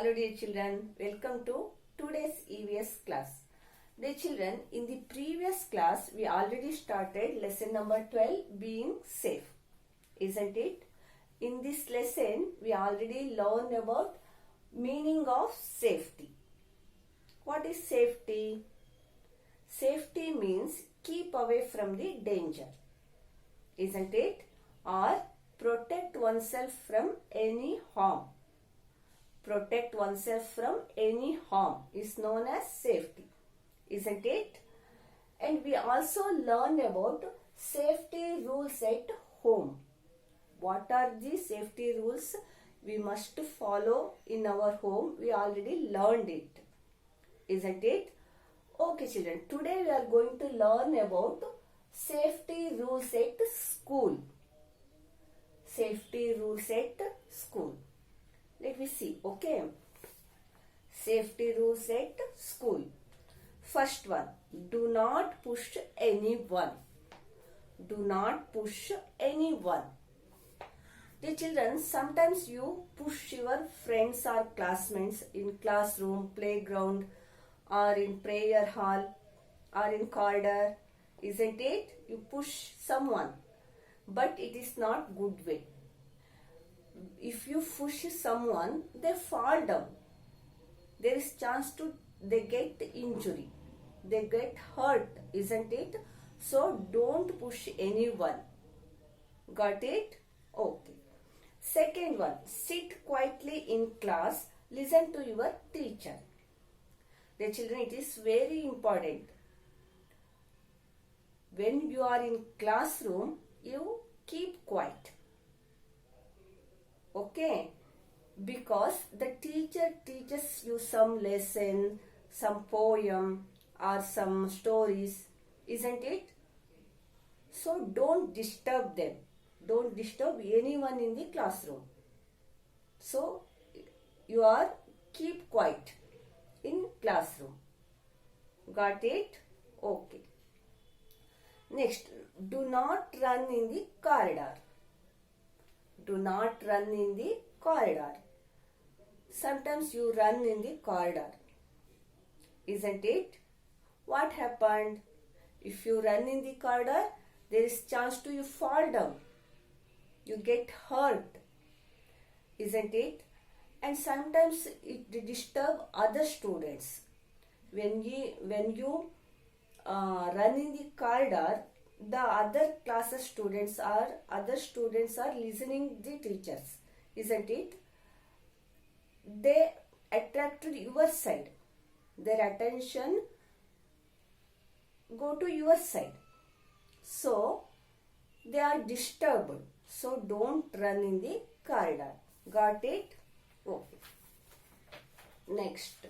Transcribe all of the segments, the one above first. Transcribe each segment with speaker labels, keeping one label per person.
Speaker 1: Hello dear children, welcome to today's EVS class. Dear children, in the previous class we already started lesson number 12, being safe, isn't it? In this lesson we already learned about meaning of safety. What is safety? Safety means keep away from the danger, isn't it? Or protect oneself from any harm. Protect oneself from any harm is known as safety, isn't it? And we also learn about safety rules at home. What are the safety rules we must follow in our home? We already learned it, isn't it? Okay children, today we are going to learn about safety rules at school. Safety rules at school. Let me see, okay. Safety rules at school. First one, do not push anyone. Do not push anyone. Dear children, sometimes you push your friends or classmates in classroom, playground, or in prayer hall, or in corridor, isn't it? You push someone, but it is not good way. If you push someone, they fall down. There is chance to they get injury. They get hurt, isn't it? So don't push anyone. Got it? Okay. Second one, sit quietly in class. Listen to your teacher. The children, it is very important. When you are in classroom, you keep quiet. Okay, because the teacher teaches you some lesson, some poem or some stories, isn't it? So don't disturb them. Don't disturb anyone in the classroom. So you are keep quiet in classroom. Got it? Okay. Next, do not run in the corridor. Do not run in the corridor. Sometimes you run in the corridor, isn't it? What happened? If you run in the corridor, there is chance to you fall down. You get hurt, isn't it? And sometimes it disturb other students. When you run in the corridor, the other classes students are listening the teachers, isn't it? They attracted your side. Their attention go to your side. So they are disturbed. So don't run in the corridor. Got it? Okay. Next.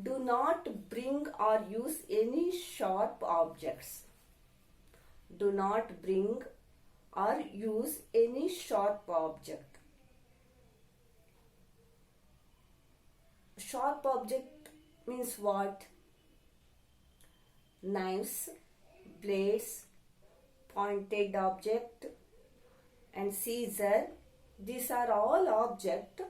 Speaker 1: Do not bring or use any sharp objects. Do not bring or use any sharp object. Sharp object means what? Knives, blades, pointed object and scissor. These are all objects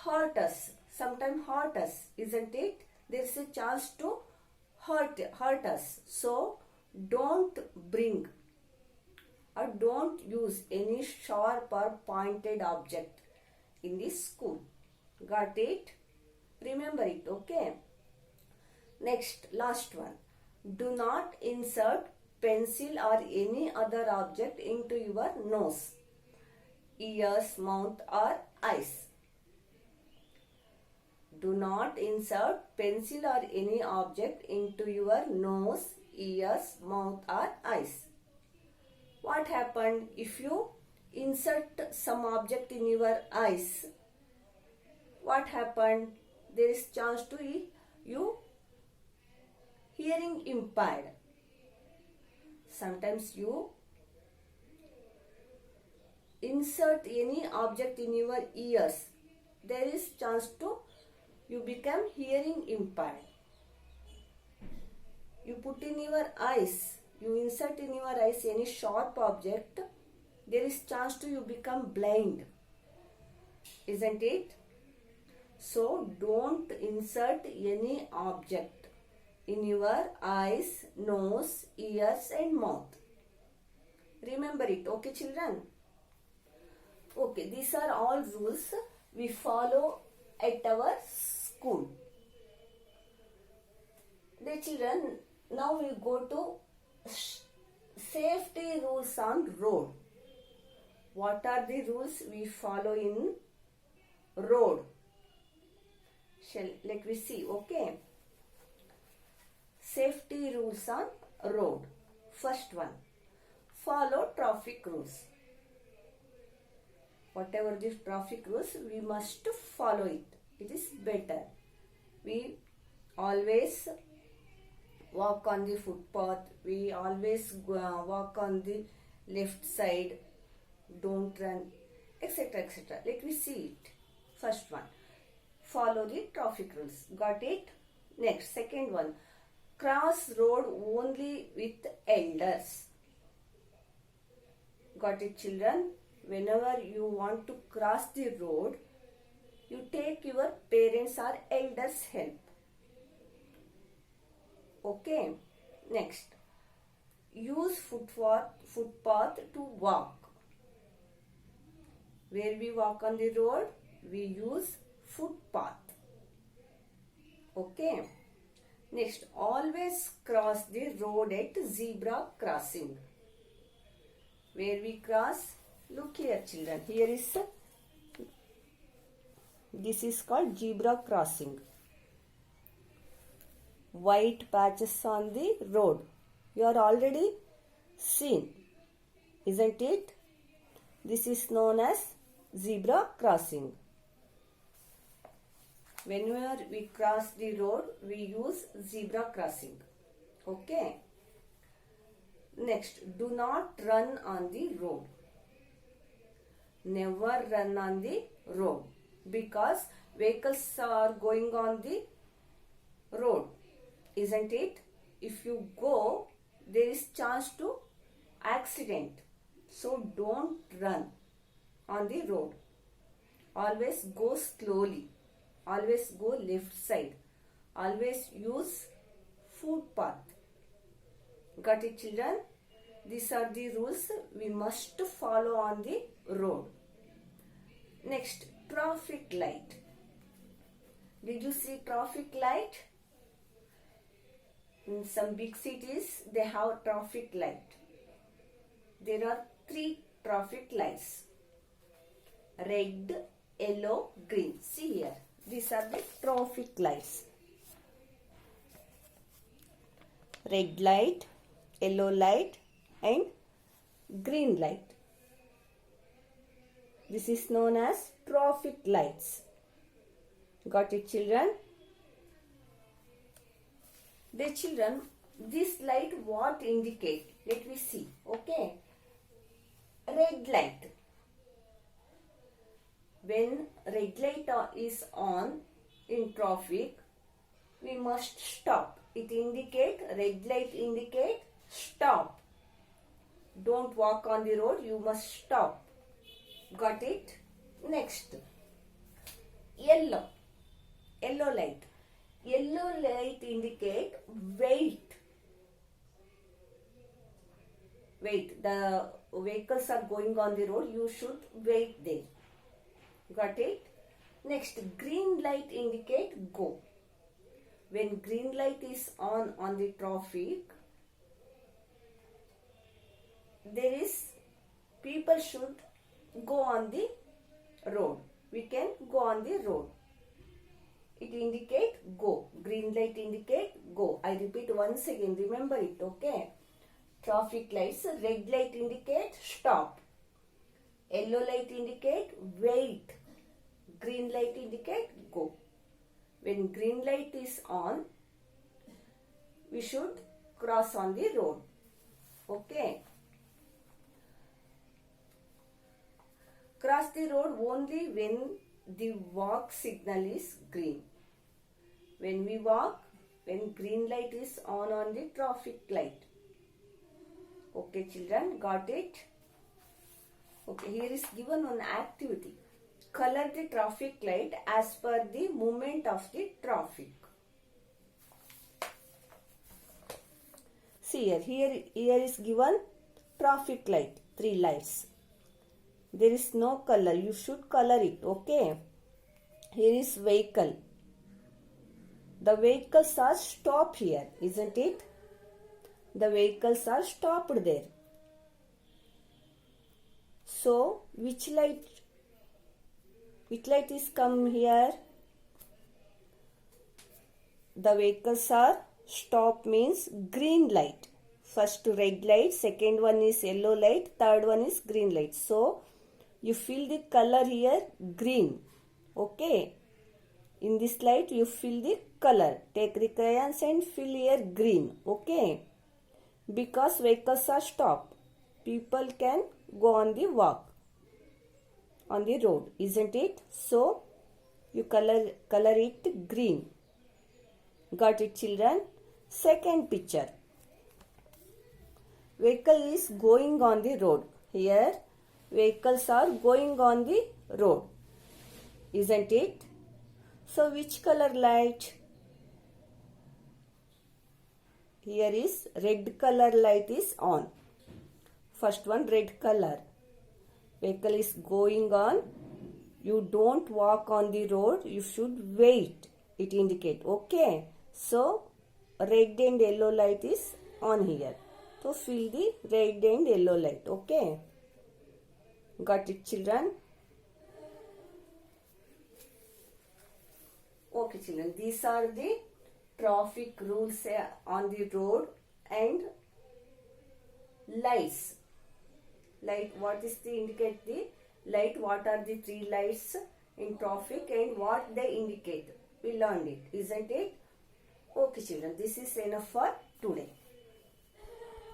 Speaker 1: hurt us. Sometimes hurt us, isn't it? There is a chance to hurt us. So don't bring or don't use any sharp or pointed object in the school. Got it? Remember it, okay? Next, last one. Do not insert pencil or any other object into your nose, ears, mouth or eyes. Do not insert pencil or any object into your nose, ears, mouth or eyes. What happened if you insert some object in your eyes? What happened? There is chance to you hearing impaired. Sometimes you insert any object in your ears. There is chance to you become hearing impaired. You put in your eyes, you insert in your eyes any sharp object, there is chance to you become blind. isn't it? So don't insert any object in your eyes, nose, ears and mouth. Remember it, okay children? Okay, these are all rules we follow at our school. Dear children, now we go to safety rules on road. What are the rules we follow in road? Let me see, okay? Safety rules on road. First one, follow traffic rules. Whatever the traffic rules, we must follow it. It is better. We always walk on the footpath. We always walk on the left side. Don't run, etc. etc. Let me see it. First one, follow the traffic rules. Got it? Next, second one, cross road only with elders. Got it children? Whenever you want to cross the road, you take your parents or elders' help. Okay. Next, use footpath to walk. Where we walk on the road, we use footpath. Okay. Next, always cross the road at zebra crossing. Where we cross, look here children, here is, this is called zebra crossing. White patches on the road. You are already seen, isn't it? This is known as zebra crossing. Whenever we cross the road, we use zebra crossing. Okay. Next, do not run on the road. Never run on the road because vehicles are going on the road, isn't it? If you go, there is chance to accident. So don't run on the road. Always go slowly. Always go left side. Always use footpath. Got it children? These are the rules we must follow on the road. Next, traffic light. Did you see traffic light? In some big cities, they have traffic light. There are 3 traffic lights. Red, yellow, green. See here. These are the traffic lights. Red light, yellow light and green light. This is known as traffic lights. Got it children? The children, this light what indicate? Let me see. Okay. Red light. When red light is on in traffic, we must stop. It indicate, red light indicate stop. Don't walk on the road, you must stop. Got it? Next, yellow. Yellow light. Yellow light indicate wait. Wait. The vehicles are going on the road. You should wait there. Got it? Next, green light indicate go. When green light is on the traffic, there is, people should go on the road. We can go on the road. It indicate go. Green light indicate go. I repeat once again. Remember it, okay? Traffic lights. Red light indicate stop. Yellow light indicate wait. Green light indicate go. When green light is on, we should cross on the road. Okay? Cross the road only when the walk signal is green. When we walk, when green light is on the traffic light. Okay children, got it? Okay, here is given one activity. color the traffic light as per the movement of the traffic. See here is given traffic light, 3 lights. There is no color, you should color it, okay? Here is vehicle. The vehicles are stopped here, isn't it? The vehicles are stopped there. So, which light is come here? The vehicles are stopped means green light. First red light, second one is yellow light, third one is green light. So, you fill the color here green. Okay. In this light you fill the color. Take the crayons and fill here green. Okay. Because vehicles are stopped. People can go on the walk. On the road. Isn't it? So, you color it green. Got it, children? Second picture. Vehicle is going on the road. Here, vehicles are going on the road. Isn't it? So, which color light? Here is red color light is on. First one, red color. Vehicle is going on. You don't walk on the road. You should wait. It indicate. Okay. So, red and yellow light is on here. So, fill the red and yellow light. Okay. Got it, children? Okay, children. These are the traffic rules on the road and lights. Light, what is the indicate the light? What are the 3 lights in traffic and what they indicate? We learned it, isn't it? Okay, children. This is enough for today.